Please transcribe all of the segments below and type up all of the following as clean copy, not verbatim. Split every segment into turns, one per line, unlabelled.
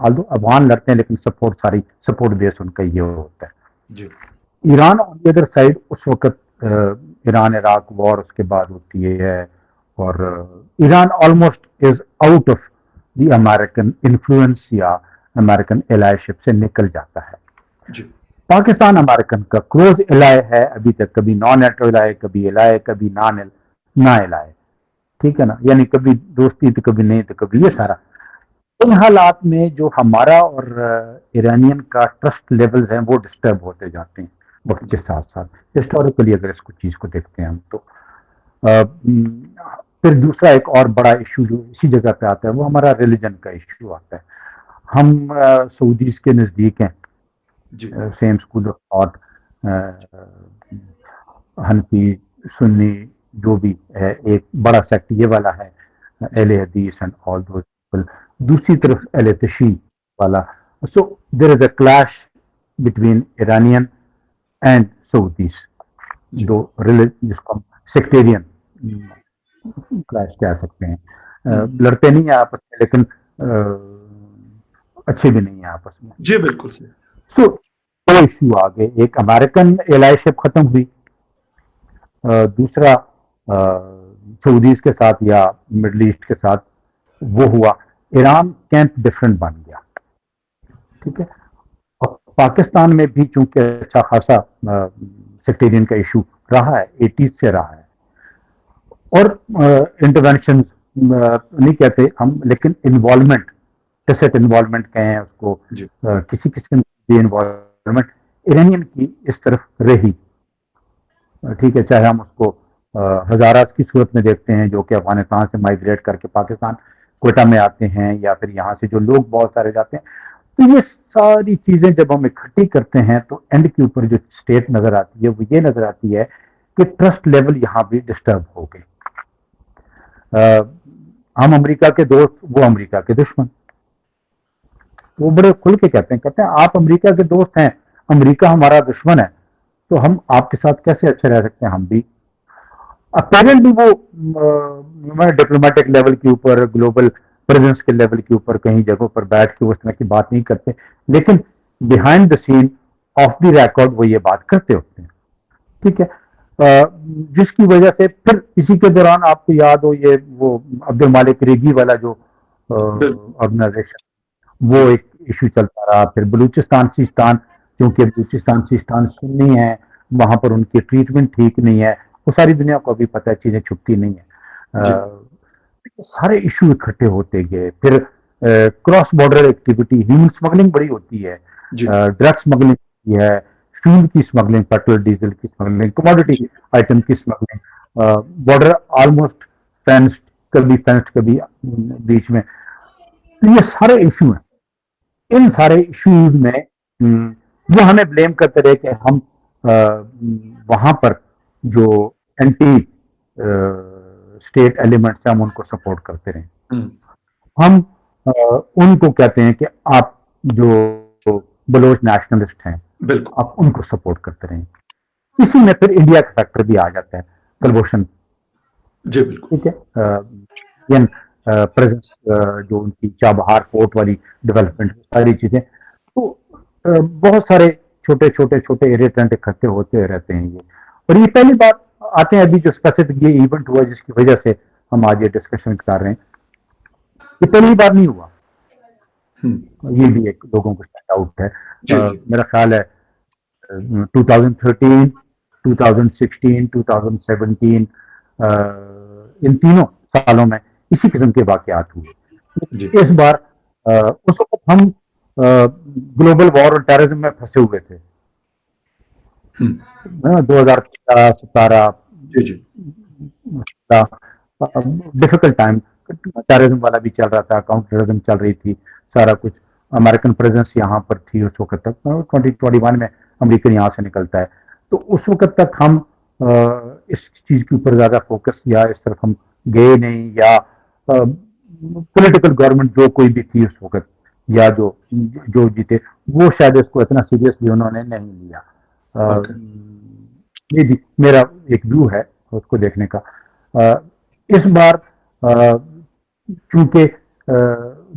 افغان لڑتے ہیں لیکن سپورٹ بیس ان کا یہ ہوتا ہے.
جی
ایران آن دی ادر سائڈ اس وقت ایران عراق وار اس کے بعد ہوتی ہے اور Iran almost is out of the American influence یا امریکن الائے شپ سے نکل جاتا ہے.
جی
پاکستان امریکن کا کلوز الائے ہے ابھی تک, کبھی نان نیٹو الائے, کبھی الائے, کبھی نا الائے, ٹھیک ہے نا, یعنی کبھی دوستی تو کبھی نہیں تو کبھی یہ سارا. ان حالات میں جو ہمارا اور ایرانین کا ٹرسٹ لیولز ہیں وہ ڈسٹرب ہوتے جاتے ہیں وقت کے ساتھ ساتھ. ہسٹوریکلی اگر اس کو چیز کو دیکھتے ہیں ہم تو پھر دوسرا ایک اور بڑا ایشو جو اسی جگہ پہ آتا ہے وہ ہمارا ریلیجن کا ایشو آتا ہے. ہم سعودیز کے نزدیک ہیں,
جی
سیم اسکول آف تھاٹ, حنفی سنی جو بھی ہے, ایک بڑا سیکٹ یہ والا ہے اہل حدیث اینڈ آل دوز پیپل, دوسری طرف اہل تشیع والا. So there is a clash between Iranian and Saudis, دو جس کو ہم سیکٹیرین کلیش کہہ سکتے ہیں. لڑتے نہیں ہیں آپس میں لیکن اچھے بھی نہیں ہیں آپس میں.
جی بالکل صحیح.
سو دو ایشو آ گئے, ایک امریکن الائشپ ختم ہوئی, دوسرا سعودیز کے ساتھ یا مڈل ایسٹ کے ساتھ وہ ہوا. ایران کیمپ ڈفرنٹ بن گیا, ٹھیک ہے. اور پاکستان میں بھی چونکہ اچھا خاصا سیکٹیرین کا ایشو رہا ہے, 80s سے رہا ہے, اور انٹرونشن نہیں کہتے ہم لیکن انوالومنٹ, ٹیسٹ انوالومنٹ کہیں اس کو, کسی قسم کی انوالومنٹ ایرانین کی اس طرف رہی, ٹھیک ہے. چاہے ہم اس کو ہزارات کی صورت میں دیکھتے ہیں جو کہ افغانستان سے مائگریٹ کر کے پاکستان کوئٹہ میں آتے ہیں, یا پھر یہاں سے جو لوگ بہت سارے جاتے ہیں. تو یہ ساری چیزیں جب ہم اکٹھی کرتے ہیں تو اینڈ کے اوپر جو اسٹیٹ نظر آتی ہے وہ یہ نظر آتی ہے کہ ٹرسٹ لیول یہاں بھی ڈسٹرب ہو گئے. ہم امریکہ کے دوست, وہ امریکہ کے دشمن. وہ بڑے کھل کے کہتے ہیں آپ امریکہ کے دوست ہیں, امریکہ ہمارا دشمن ہے, تو ہم آپ کے ساتھ کیسے اچھے رہ سکتے ہیں. ہم بھی اپیرنٹلی وہ ڈپلومیٹک لیول کے اوپر, گلوبل پریزنس کے لیول کے اوپر کہیں جگہوں پر بیٹھ کے اس طرح کی بات نہیں کرتے, لیکن behind the scene off the record وہ یہ بات کرتے ہوتے ہیں, ٹھیک ہے. جس کی وجہ سے پھر اسی کے دوران آپ کو یاد ہو یہ وہ عبد المالک ریگی والا جو آرگنائزیشن, وہ ایک ایشو چلتا رہا. پھر بلوچستان سیستان, کیونکہ بلوچستان سیستان سنی ہے, وہاں پر ان کی ٹریٹمنٹ ٹھیک نہیں ہے, وہ ساری دنیا کو ابھی پتہ ہے, چیزیں چھپتی نہیں ہیں. سارے ایشو اکٹھے ہوتے گئے. پھر cross border activity, human smuggling بڑی ہوتی ہے, ڈرگ اسمگلنگ ہوتی ہے, فیول کی اسمگلنگ, پیٹرول ڈیزل کی اسمگلنگ, کموڈٹی آئٹم کی اسمگلنگ, بارڈر آلموسٹ فینسڈ, کبھی فینسڈ کبھی بیچ میں. یہ سارے ایشو ہیں. ان سارے ایشوز میں وہ ہمیں بلیم کرتے رہے کہ ہم وہاں پر جو اینٹی اسٹیٹ ایلیمنٹس ہیں ہم ان کو سپورٹ کرتے رہے. ہم ان کو کہتے ہیں کہ آپ جو بلوچ نیشنلسٹ ہیں آپ ان کو سپورٹ کرتے رہیں. اسی میں پھر انڈیا کا فیکٹر بھی آ جاتا ہے, کلبوشن,
جی بالکل,
ٹھیک ہے. جو ان کی چابہار فورٹ والی ڈیولپمنٹ, ساری چیزیں, تو بہت سارے چھوٹے چھوٹے چھوٹے ایریٹنٹ اکٹھے ہوتے رہتے ہیں یہ. اور یہ پہلی بات آتے ہیں ابھی جو اسپیسیفک یہ ایونٹ ہوا جس کی وجہ سے ہم آج یہ ڈسکشن کر رہے ہیں, یہ پہلی بار نہیں ہوا. یہ بھی ایک لوگوں کو اسٹینڈ آؤٹ ہے. میرا خیال ہے 2013, 2016, 2017 ان تینوں سالوں میں اسی قسم کے واقعات ہوئے. اس بار اس وقت ہم گلوبل وار اور ٹیررزم میں پھنسے ہوئے تھے. 2017 ڈیفیکلٹ ٹائم, ٹیررزم والا بھی چل رہا تھا, کاؤنٹر ٹیررزم چل رہی تھی, سارا کچھ. امریکن پریزنس یہاں پر تھی اس وقت تک. 2021 میں امریکن یہاں سے نکلتا ہے. تو اس وقت تک ہم اس چیز کے اوپر زیادہ فوکس یا اس طرف ہم گئے نہیں, یا پولیٹیکل گورنمنٹ جو کوئی بھی تھی اس وقت یا جو جیتے وہ شاید اس کو اتنا سیریسلی انہوں نے نہیں لیا. یہ بھی میرا ایک ویو ہے اس کو دیکھنے کا. اس بار چونکہ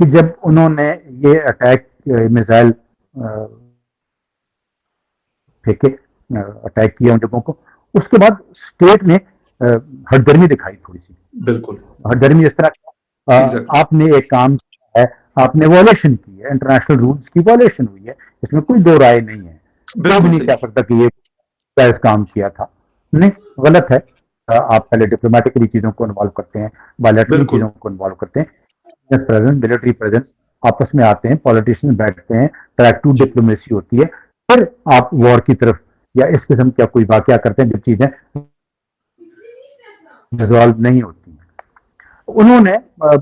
کہ جب انہوں نے یہ اٹیک میزائل پھینکے، اٹیک کیا ان جگہوں کو، اس کے بعد اسٹیٹ نے ہٹ گرمی دکھائی تھوڑی سی.
بالکل
ہٹ گرمی اس طرح
ایگزیکٹلی
آپ نے ایک کام کیا ہے، آپ نے وائلیشن کی ہے، انٹرنیشنل رولز کی وائلیشن ہوئی ہے، اس میں کوئی دو رائے نہیں ہے. کوئی بھی
بالکل
نہیں
صحیح
کہہ سکتا کہ یہ جائز کام کیا تھا. نہیں، غلط ہے. آپ پہلے ڈپلومیٹکلی چیزوں کو انوالو کرتے ہیں، بائلیٹرلی
بالکل
چیزوں کو انوالو کرتے ہیں. ملٹری پریزنس آپس میں آتے ہیں، پالیٹیشین بیٹھتے ہیں، ٹریک ٹو
جی
ڈپلومیسی ہوتی ہے، پھر آپ وار کی طرف یا اس قسم کا کوئی واقعہ کرتے ہیں جب چیزیں ریزالو نہیں ہوتی ہیں. انہوں نے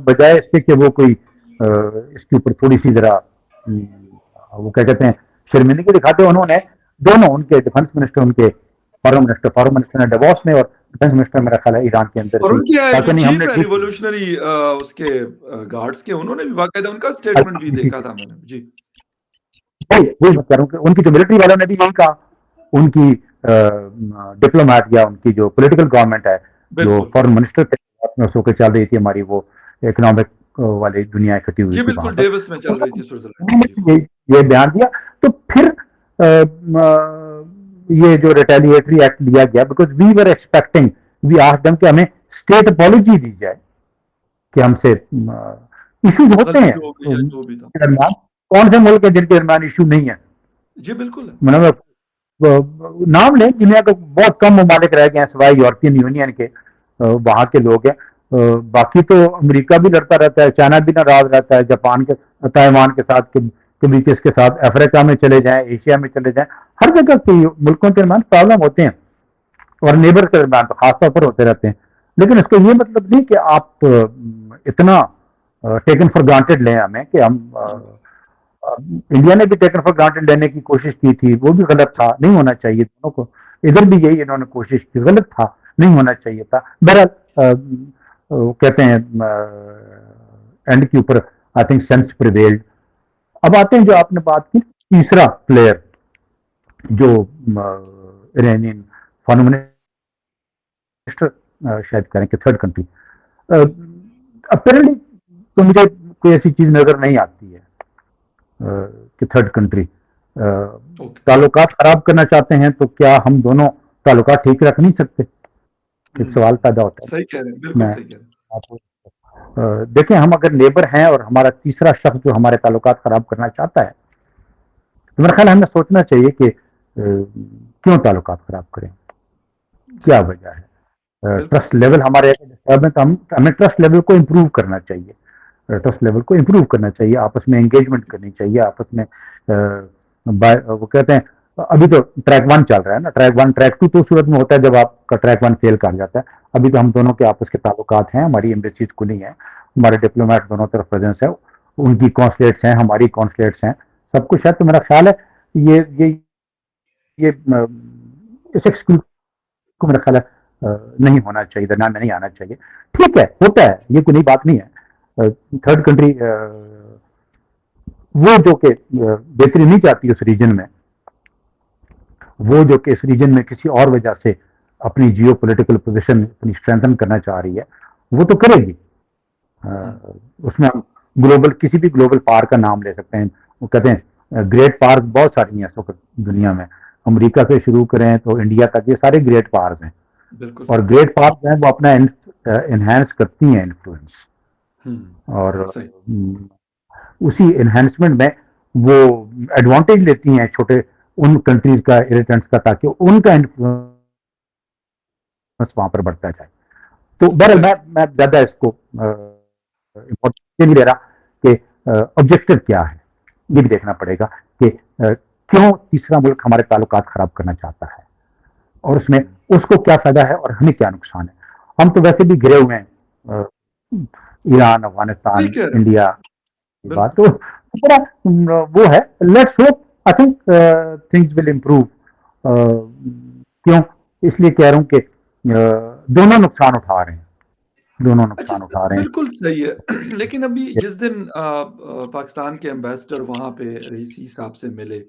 بجائے اس کے کہ وہ کوئی اس کے اوپر تھوڑی سی ذرا وہ کیا کہتے ہیں شرمندگی دکھاتے، انہوں نے دونوں ان کے ڈیفنس منسٹر، ان کے فارن منسٹر نے ڈیووس میں، اور ڈیفنس منسٹر میرا خیال ہے ایران کے اندر
اور
بھی،
ان کے
کہا
جو
کہ نہیں ہم
چیف
نے
ہے
ٹھیک
ریولوشنری اس کے گارڈز کے، انہوں نے بھی باقاعدہ ان کا اسٹیٹمنٹ بھی دیکھا تھا میں نے. جی
وہی بات کر رہا ہوں کہ ان کی جو ملٹری والوں نے بھی یہی کہا. ان کی ڈپلومیٹ یا ان کی جو پولیٹیکل گورنمنٹ ہے، جو
بالکل
فارن منسٹر کے ساتھ میں سو کے چل رہی تھی ہماری، وہ اکنامک والی دنیا اکٹھی ہوئی
جی
تھی وہاں
بالکل
پر،
ڈیوس میں چل رہی تھی سوئٹزرلینڈ
انہوں
میں. جی
نے یہ بیان دیا. تو پھر یہ جو ریٹیلیٹری ایکٹ لیا گیا، because we were expecting, we ask them کہ ہمیں اسٹیٹ اپالوجی دی جائے کہ ہم سے ایشوز ہوتے
غلطی
ہیں
ہو گئی یا جو بھی تھا.
درمیان. کون سے ملک ہے جن کے درمیان ایشو نہیں ہے؟
جی بالکل ہے.
مطلب نام لیں، دنیا کے بہت کم ممالک رہ گئے ہیں سوائے یورپین یونین کے، وہاں کے لوگ ہیں. باقی تو امریکہ بھی لڑتا رہتا ہے، چائنا بھی ناراض رہتا ہے، جاپان کے، تائیوان کے ساتھ، کبھی کس کے ساتھ، افریقہ میں چلے جائیں، ایشیا میں چلے جائیں، ہر جگہ کے ملکوں کے درمیان پرابلم ہوتے ہیں، اور نیبر کے درمیان تو خاص طور پر ہوتے رہتے ہیں. لیکن اس کا یہ مطلب نہیں کہ آپ اتنا ٹیکن فار گرانٹیڈ لیں ہمیں کہ ہم انڈیا نے بھی ٹیکن فار گرانٹیڈ لینے کی کوشش کی تھی، وہ بھی غلط تھا، نہیں ہونا چاہیے دونوں کو. ادھر بھی یہی انہوں نے کوشش کی، غلط تھا، نہیں ہونا چاہیے تھا. بہرحال کہتے ہیں اینڈ کے اوپر آئی تھنک سینس پریویلڈ. اب آتے ہیں جو آپ نے بات کی تیسرا پلیئر، جو ایرانین فارن منسٹر شاید کریں کہ تھرڈ کنٹری. اپیرنٹلی تو مجھے کوئی ایسی چیز نظر نہیں آتی ہے کہ تھرڈ کنٹری تعلقات خراب کرنا چاہتے ہیں. تو کیا ہم دونوں تعلقات ٹھیک رکھ نہیں سکتے؟ ایک سوال پیدا ہوتا ہے.
صحیح کہہ رہے ہیں، بالکل
میں
صحیح کہہ رہے ہیں.
آپ کو دیکھیں، ہم اگر نیبر ہیں اور ہمارا تیسرا شخص جو ہمارے تعلقات خراب کرنا چاہتا ہے، تو میرا خیال ہے ہمیں سوچنا چاہیے کہ کیوں تعلقات خراب کریں، کیا وجہ ہے.
بالکل
ٹرسٹ
صحیح.
لیول ہمارے ہمیں ٹرسٹ لیول کو امپروو کرنا چاہیے. ٹرسٹ لیول کو امپروو کرنا چاہیے، آپس میں انگیجمنٹ کرنی چاہیے، آپس میں وہ کہتے ہیں ابھی تو ٹریک 1 چل رہا ہے نا، ٹریک 1 ٹریک 2 تو صورت میں ہوتا ہے جب آپ کا ٹریک 1 فیل کر جاتا ہے. ابھی تو ہم دونوں کے آپس کے تعلقات ہیں، ہماری ایمبیسیز کھلی ہیں، ہمارے ڈپلومیٹ دونوں طرف پریزنس ہے، ان کی کانسلیٹس ہیں، ہماری کانسلیٹس ہیں، سب کچھ ہے. تو میرا خیال ہے یہ اس ایکسکیوز کو میرا خیال ہے نہیں ہونا چاہیے، درمیان میں نہیں آنا چاہیے. ٹھیک ہے، ہوتا ہے، یہ کوئی نئی بات نہیں ہے. تھرڈ کنٹری وہ جو کہ بہتری نہیں چاہتی اس ریجن میں، وہ جو کہ اس ریجن میں کسی اور وجہ سے اپنی جیو پولیٹیکل پوزیشن اپنی اسٹرینتھن کرنا چاہ رہی ہے، وہ تو کرے گی. اس میں ہم گلوبل کسی بھی گلوبل پار کا نام لے سکتے ہیں. وہ کہتے ہیں گریٹ پارک بہت ساری ہیں اس وقت دنیا میں، امریکہ سے شروع کریں تو انڈیا تک، یہ سارے گریٹ پارک ہیں.
بالکل
اور
صحیح.
گریٹ پارک ہیں وہ اپنا انہینس کرتی ہیں انفلوئنس، اور
صحیح.
اسی انہینسمنٹ میں وہ ایڈوانٹیج لیتی ہیں چھوٹے ان کنٹریز کا، ایریٹنٹس کا، تاکہ ان کا انفلوئنس وہاں پر بڑھتا جائے. تو بہرحال میں زیادہ اس کو امپورٹنس نہیں دے رہا کہ آبجیکٹو کیا ہے. یہ بھی دیکھنا پڑے گا کہ کیوں تیسرا ملک ہمارے تعلقات خراب کرنا چاہتا ہے، اور اس میں اس کو کیا فائدہ ہے اور ہمیں کیا نقصان ہے. ہم تو ویسے بھی گرے ہوئے ہیں، ایران، افغانستان،
صحیح کہہ رہے ہیں.
انڈیا کی بات
بالکل.
تو بڑا وہ ہے. Let's hope I think things will improve. کیوں؟ اس لیے کہہ رہا ہوں کہ دونوں نقصان اٹھا رہے ہیں، دونوں
اچھا
نقصان اٹھا رہے ہیں.
بالکل صحیح ہے. لیکن ابھی جس دن پاکستان کے ایمبیسڈر وہاں پہ رئیسی صاحب سے ملے،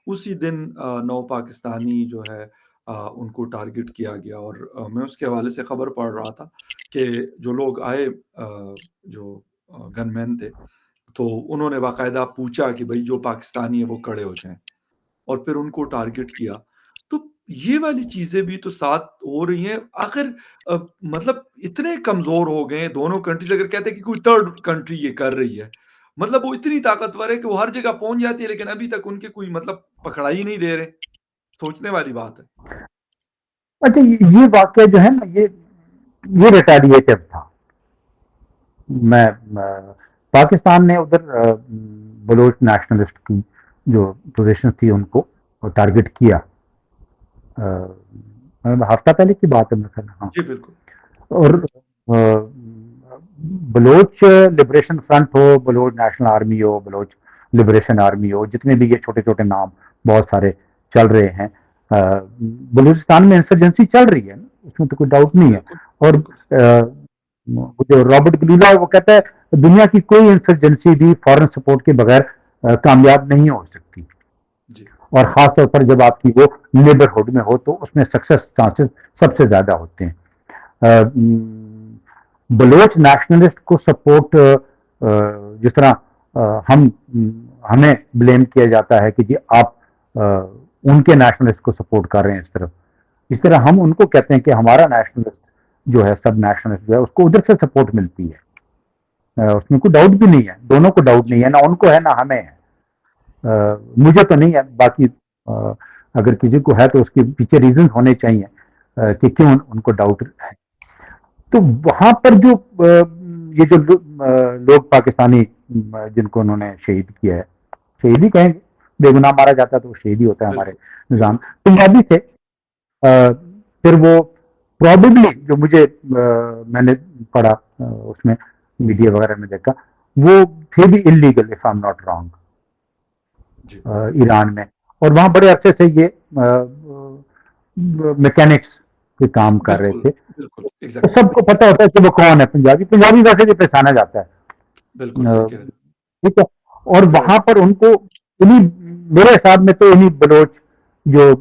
اسی دن نو پاکستانی جو ہے ان کو ٹارگٹ کیا گیا، اور میں اس کے حوالے سے خبر پڑھ رہا تھا کہ جو لوگ آئے، جو گن مین تھے، تو انہوں نے باقاعدہ پوچھا کہ بھائی جو پاکستانی ہے وہ کھڑے ہو جائیں، اور پھر ان کو ٹارگٹ کیا۔ تو یہ والی چیزیں بھی تو ساتھ ہو رہی ہیں۔ آخر مطلب اتنے کمزور ہو گئے ہیں دونوں کنٹریز، اگر کہتے ہیں کہ کوئی تھرڈ کنٹری یہ کر رہی ہے، مطلب وہ اتنی طاقتور ہے کہ وہ ہر جگہ پہنچ جاتی ہے، لیکن ابھی تک ان کے کوئی مطلب پکڑا ہی نہیں دے رہے۔ سوچنے والی بات ہے۔
اچھا، یہ واقعہ جو ہے نا، یہ ریٹیلیٹو تھا۔ میں پاکستان نے ادھر بلوچ نیشنلسٹ کی جو پوزیشن تھی ان کو ٹارگٹ کیا، ہفتہ پہلے کی بات ہے میرے خیال، ہاں۔
جی بالکل
اور بلوچ لبریشن فرنٹ ہو، بلوچ نیشنل آرمی ہو، بلوچ لبریشن آرمی ہو، جتنے بھی یہ چھوٹے چھوٹے نام بہت سارے چل رہے ہیں، بلوچستان میں انسرجنسی چل رہی ہے، اس میں تو کوئی ڈاؤٹ نہیں ہے۔
بالکل
اور
بالکل
جو رابرٹ گلیلا ہے وہ کہتا ہے دنیا کی کوئی انسرجنسی بھی فورن سپورٹ کے بغیر کامیاب نہیں ہو سکتی،
جی
اور خاص طور پر جب آپ کی وہ نیبرہڈ میں ہو تو اس میں سکسیس چانسز سب سے زیادہ ہوتے ہیں۔ بلوچ نیشنلسٹ کو سپورٹ، جس طرح ہمیں بلیم کیا جاتا ہے کہ جی آپ ان کے نیشنلسٹ کو سپورٹ کر رہے ہیں، اس طرح ہم ان کو کہتے ہیں کہ ہمارا نیشنلسٹ جو ہے، سب نیشنلسٹ جو ہے، اس کو ادھر سے سپورٹ ملتی ہے۔ اس میں کوئی ڈاؤٹ بھی نہیں ہے، دونوں کو ڈاؤٹ
جی
نہیں ہے، نہ ان کو ہے نہ ہمیں ہے۔
صحیح
مجھے تو نہیں ہے، باقی اگر کسی کو ہے تو اس کے پیچھے ریزن ہونے چاہیے کہ کیوں ان کو ڈاؤٹ ہے۔ تو وہاں پر جو یہ جو لوگ پاکستانی جن کو انہوں نے شہید کیا ہے، شہید ہی کہیں گے، بے گناہ مارا جاتا تو وہ شہید ہی ہوتا ہے ہمارے
بالکل
نظام،
بالکل
پنجابی تھے۔ پھر وہ پروبیبلی جو مجھے میں نے پڑھا، اس میں میڈیا وغیرہ میں دیکھا، وہ تھے بھی illegal, if I am not wrong,
جی
ایران میں، اور وہاں بڑے عرصے سے یہ میکینکس کے کام کر رہے
بالکل
تھے۔
بالکل ایگزیکٹلی
سب کو پتا ہوتا ہے کہ وہ کون ہے، پنجابی ویسے بھی پہچانا جاتا
بالکل
ہے،
صحیح کہہ رہے
ٹھیک ہے۔ اور
ہیں۔
وہاں
رائٹ
پر ان کو انہیں، میرے حساب میں تو انہیں بلوچ جو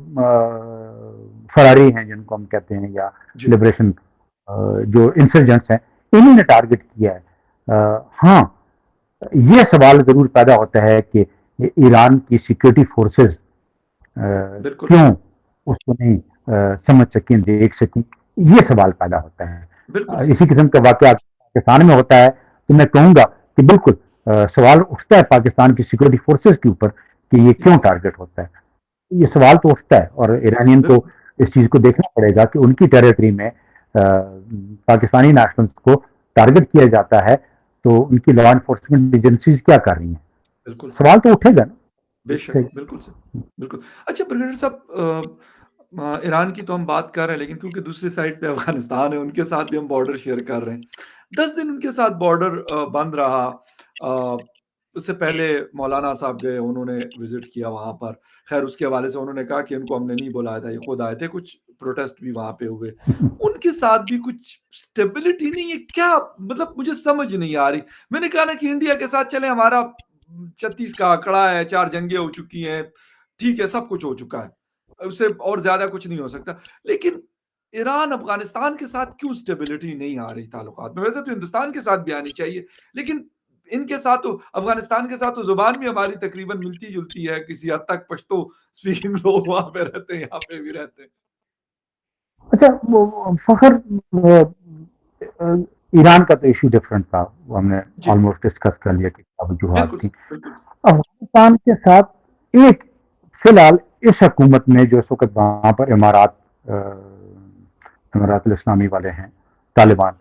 فراری ہیں جن کو ہم کہتے ہیں، یا
جی
لبریشن جو انسرجنٹس ہیں، انہوں نے ٹارگٹ کیا ہے۔ ہاں، یہ سوال ضرور پیدا ہوتا ہے کہ ایران کی سیکورٹی فورسز
بالکل
کیوں اس کو نہیں سمجھ سکیں، دیکھ سکیں، یہ سوال پیدا ہوتا
بالکل
ہے۔
صحیح
اسی قسم کا واقعہ پاکستان میں ہوتا ہے تو میں کہوں گا کہ بالکل سوال اٹھتا ہے پاکستان کی سیکورٹی فورسز کے اوپر کہ یہ کیوں
یس
ٹارگٹ ہوتا ہے، یہ سوال تو اٹھتا ہے، اور ایرانین کو
بالکل
اس چیز کو دیکھنا پڑے گا کہ ان کی ٹیریٹری میں پاکستانی نیشنلز کو ٹارگٹ کیا جاتا ہے تو ان کی لا انفورسمنٹ ایجنسیز کیا کر رہی ہیں،
بالکل صحیح
سوال تو اٹھے گا
بے
نا۔
شک بالکل صحیح بالکل۔ اچھا برگیڈیئر صاحب، ایران کی تو ہم بات کر رہے ہیں، لیکن کیونکہ دوسری سائڈ پہ افغانستان ہے، ان کے ساتھ بھی ہم بارڈر شیئر کر رہے ہیں۔ 10 دن ان کے ساتھ بارڈر بند رہا۔ اس سے پہلے مولانا صاحب گئے، انہوں نے وزٹ کیا وہاں پر۔ خیر اس کے حوالے سے انہوں نے کہا کہ ان کو ہم نے نہیں بلایا تھا، یہ خود آئے تھے، کچھ پروٹیسٹ بھی وہاں پہ ہوئے۔ ان کے ساتھ بھی کچھ سٹیبلٹی نہیں ہے کیا؟ مطلب مجھے سمجھ نہیں آ رہی۔ میں نے کہا نا کہ انڈیا کے ساتھ چلے، ہمارا 36 کا آنکڑا ہے، 4 جنگیں ہو چکی ہیں، ٹھیک ہے، سب کچھ ہو چکا ہے، اس سے اور زیادہ کچھ نہیں ہو سکتا، لیکن ایران افغانستان کے ساتھ کیوں سٹیبلٹی نہیں آ رہی تعلقات میں؟ ویسے تو ہندوستان کے ساتھ بھی آنی چاہیے، لیکن ان کے ساتھ تو، افغانستان کے ساتھ تو زبان بھی ہماری تقریباً ملتی جلتی ہے، کسی حد تک پشتو اسپیکنگ لوگ وہاں پہ رہتے ہیں، یہاں پہ بھی رہتے ہیں۔
اچھا، فخر، ایران کا تو ایشو ڈفرنٹ تھا، وہ ہم نے
جی
آلموسٹ ڈسکس کر لیا کہ کیا وجوہات
بالکل
تھیں۔
بالکل
افغانستان کے ساتھ ایک، فی الحال اس حکومت میں جو اس وقت وہاں پر امارات الاسلامی والے ہیں،
جی
طالبان،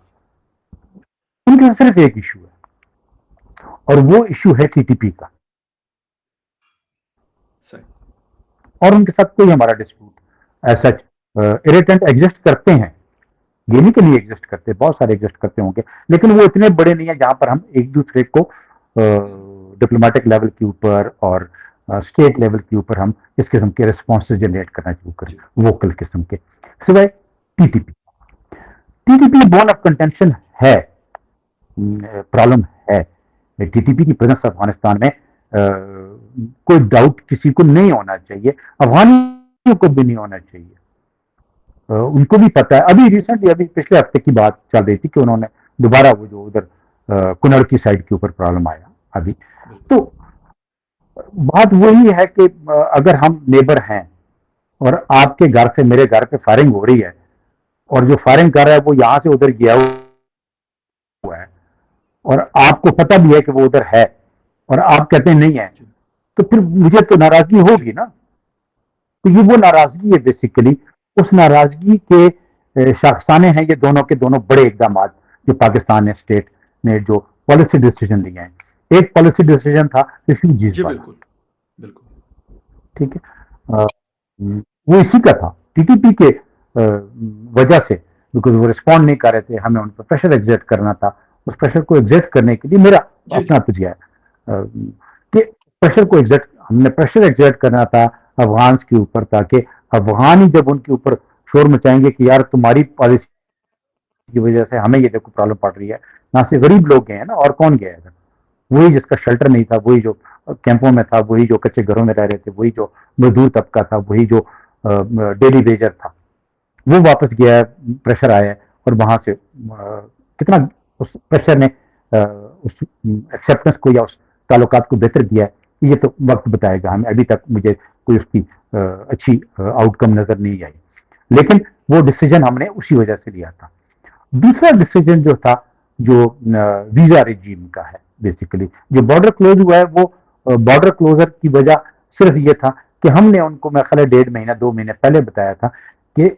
ان کے صرف ایک ایشو ہے، اور وہ ایشو ہے ٹی ٹی پی کا،
صحیح
اور ان کے ساتھ کوئی ہمارا ڈسپیوٹ ایسا اریٹنٹ ایگزسٹ کرتے ہیں، یہ نہیں کہ نہیں ایگزسٹ کرتے، بہت سارے ایگزسٹ کرتے ہوں گے، لیکن وہ اتنے بڑے نہیں ہیں جہاں پر ہم ایک دوسرے کو ڈپلومیٹک لیول کے اوپر اور اسٹیٹ لیول کے اوپر ہم اس قسم کے ریسپانس جنریٹ کرنا شروع کریں،
جی
ووکل قسم کے، سوائے T T P. T T P bone of contention ہے، پرابلم ہے، ٹی ٹی پی کی پریزنس افغانستان میں کوئی ڈاؤٹ کسی کو نہیں ہونا چاہیے، افغانیوں کو بھی نہیں ہونا چاہیے۔ ان کو بھی پتا ہے. ابھی ریسنٹلی ابھی پچھلے ہفتے کی بات چل رہی تھی کہ انہوں نے دوبارہ وہ جو ادھر کنڑ کی سائڈ کے اوپر پرابلم آیا ابھی.
بالکل
تو بات وہی ہے کہ اگر ہم نیبر ہیں اور آپ کے گھر سے میرے گھر پہ فائرنگ ہو رہی ہے اور جو فائرنگ کر رہا ہے وہ یہاں سے ادھر گیا ہوا ہے اور آپ کو پتہ بھی ہے کہ وہ ادھر ہے اور آپ کہتے ہیں نہیں ہے,
جی
تو پھر مجھے تو ناراضگی
جی
ہوگی نا. تو یہ وہ ناراضگی ہے بیسیکلی. اس ناراضگی کے شاخسانے ہیں یہ دونوں کے دونوں بڑے اقدامات جو پاکستان نے اسٹیٹ نے جو پالیسی ڈیسیجن لیے ہیں. ایک پالیسی ڈیسیجن تھا ریفیوجیز
جی
والا,
بالکل بالکل
ٹھیک ہے, وہ اسی کا تھا ٹی ٹی پی کے وجہ سے, بیکاز وہ رسپونڈ نہیں کر رہے تھے, ہمیں ان پر پریشر ایگزرٹ کرنا تھا. اس پریشر کو ایگزرٹ کرنے کے لیے میرا
جی
اپنا
جی
تجزیہ ہے کہ پریشر کو ایگزرٹ, ہم نے پریشر ایگزرٹ کرنا تھا افغان کے اوپر, تاکہ افغان ہی جب ان کے اوپر شور مچائیں گے کہ یار تمہاری پالیسی کی وجہ سے ہمیں یہ دیکھو پرابلم پڑ رہی ہے, نہ سے غریب لوگ گئے ہیں نا, اور کون گیا ہے, وہی جس کا شیلٹر نہیں تھا, وہی جو کیمپوں میں تھا, وہی جو کچے گھروں میں رہ رہے تھے, وہی جو مزدور طبقہ تھا, وہی جو ڈیلی ویجر تھا, وہ واپس گیا ہے, پریشر آیا ہے. اور وہاں سے کتنا اس پریشر نے اس ایکسیپٹنس کو یا اس تعلقات کو بہتر کیا ہے, یہ تو وقت بتائے گا ہمیں. ابھی تک مجھے کوئی اس کی اچھی آؤٹ کم نظر نہیں آئی, لیکن وہ ڈیسیجن ہم نے اسی وجہ سے لیا تھا. دوسرا ڈیسیجن جو تھا جو ویزا ریجیم کا ہے, بیسیکلی جو بارڈر کلوز ہوا ہے, وہ بارڈر کلوزر کی وجہ صرف یہ تھا کہ ہم نے ان کو میں خیال 1.5 مہینہ 2 مہینے پہلے بتایا تھا کہ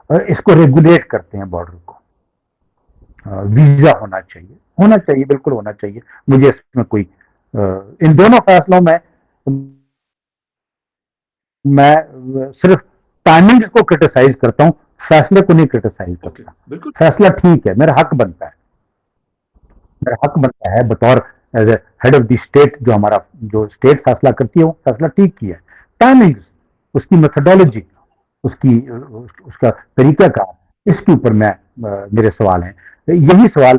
اس کو ریگولیٹ کرتے ہیں بارڈر کو, ویزا ہونا چاہیے بالکل ہونا چاہیے. مجھے اس میں کوئی ان دونوں فیصلوں میں صرف ٹائمنگ کو کرٹیسائز کرتا ہوں, فیصلے کو نہیں کرٹیسائز
اوکے
کرتا.
بالکل
فیصلہ ٹھیک ہے, میرا حق بنتا ہے, میرا حق بنتا ہے بطور as a head of the state, جو ہمارا جو اسٹیٹ فیصلہ کرتی ہے وہ فیصلہ ٹھیک کیا ہے. ٹائمنگ, اس کی میتھڈولوجی, اس کا طریقہ کار, اس کے اوپر میرے سوال ہیں. یہی سوال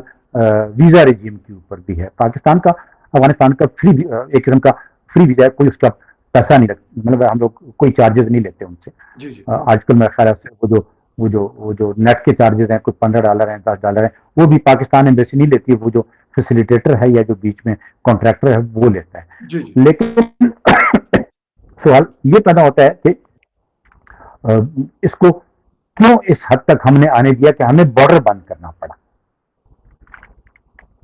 ویزا ریجیم کے اوپر بھی ہے. پاکستان کا افغانستان کا فری, ایک قسم کا فری ویزا ہے, کوئی اس کا پیسہ نہیں لگتا, مطلب ہم لوگ کوئی چارجز نہیں لیتے ان سے.
جی جی
آج کل میرا خیال ہے وہ جو نیٹ کے چارجز ہیں, کوئی $15 ہیں, $10 ہیں, وہ بھی پاکستان ایمبیسی نہیں لیتی ہے, وہ جو فیسیلیٹیٹر ہے یا جو بیچ میں کانٹریکٹر ہے وہ لیتا ہے.
جی جی
لیکن سوال یہ پیدا ہوتا ہے کہ اس کو کیوں اس حد تک ہم نے آنے دیا کہ ہمیں بارڈر بند کرنا پڑا.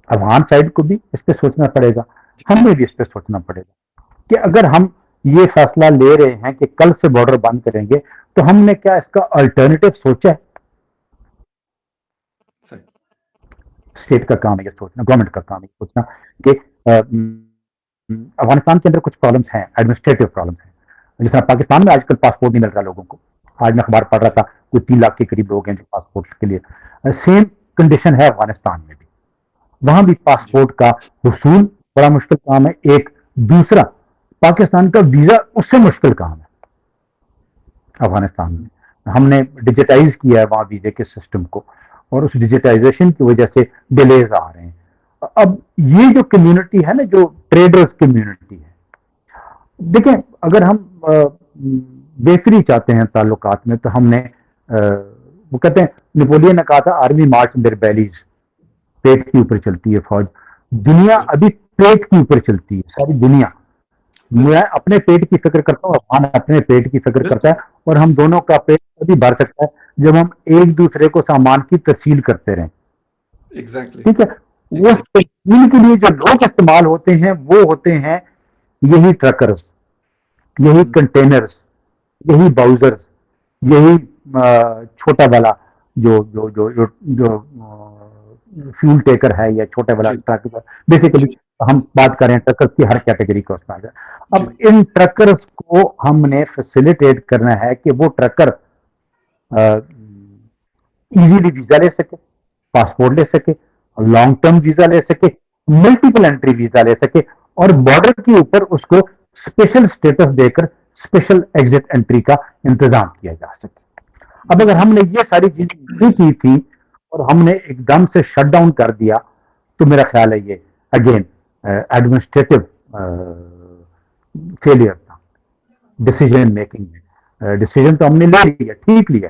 افغان سائڈ کو بھی اس پہ سوچنا پڑے گا, ہمیں بھی اس پہ سوچنا پڑے گا کہ اگر ہم یہ فیصلہ لے رہے ہیں کہ کل سے بارڈر بند کریں گے, تو ہم نے کیا اس کا الٹرنیٹو سوچا ہے؟
صحیح
اسٹیٹ کا کام ہے یہ سوچنا, گورنمنٹ کا کام ہے یہ سوچنا کہ افغانستان کے اندر کچھ پرابلمس ہیں, ایڈمنسٹریٹو پرابلمس ہیں. جس طرح پاکستان میں آج کل پاسپورٹ نہیں مل رہا لوگوں کو, آج میں اخبار پڑھ رہا
جی
تھا کوئی 3 لاکھ کے قریب لوگ ہیں جو پاسپورٹ کے لیے, سیم کنڈیشن ہے افغانستان میں بھی. وہاں بھی
جی
پاسپورٹ کا حصول بڑا مشکل کام ہے. ایک دوسرا پاکستان کا ویزا اس سے مشکل کام ہے. افغانستان میں ہم نے ڈیجیٹائز کیا ہے وہاں ویزے کے سسٹم کو, اور اس ڈیجیٹائزیشن کی وجہ سے ڈیلیز آ رہے ہیں. اب یہ جو کمیونٹی ہے نا, جو ٹریڈرز کمیونٹی ہے, دیکھیں اگر ہم بہتری چاہتے ہیں تعلقات میں, تو ہم نے وہ کہتے ہیں نپولین نے کہا تھا army march on their bellies, پیٹ کے اوپر چلتی ہے فوج. دنیا
بالکل
ابھی پیٹ کے اوپر چلتی ہے, ساری دنیا. میں
بالکل
اپنے پیٹ کی فکر کرتا ہوں, افغان اپنے پیٹ کی فکر کرتا
بالکل
ہے, اور ہم دونوں کا پیٹ تبھی بھر سکتا ہے جب ہم ایک دوسرے کو سامان کی ترسیل کرتے رہیں.
ایگزیکٹلی
ٹھیک ہے, وہ
ایگزیکٹلی
ترسیل کے لیے جو لوگ استعمال ہوتے ہیں وہ ہوتے ہیں یہی ٹرکرز, یہی کنٹینرز, یہی باؤزرز, یہی چھوٹا والا جو جو جو جو جو فیول ٹیکر ہے, یا چھوٹا والا
جی
ٹرک. بیسیکلی
جی
ہم بات کریں ٹرکرز کی ہر کیٹیگری کو اس میں. اب
جی
ان ٹرکرز کو ہم نے فیسیلیٹیٹ کرنا ہے کہ وہ ٹرکر ایزیلی ویزا لے سکے, پاسپورٹ لے سکے, لانگ ٹرم ویزا لے سکے, ملٹیپل انٹری ویزا لے سکے, اور بارڈر کے اوپر اس کو اسپیشل اسٹیٹس دے کر اسپیشل ایگزٹ انٹری کا انتظام کیا جا سکے. اب اگر
بالکل
ہم نے یہ ساری چیزیں نہیں کی تھی اور ہم نے ایک دم سے شٹ ڈاؤن کر دیا, تو میرا خیال ہے یہ اگین ایڈمنسٹریٹو فیلئر تھا ڈیسیجن میکنگ میں. ڈیسیجن تو ہم نے لے لیا, ٹھیک لیا,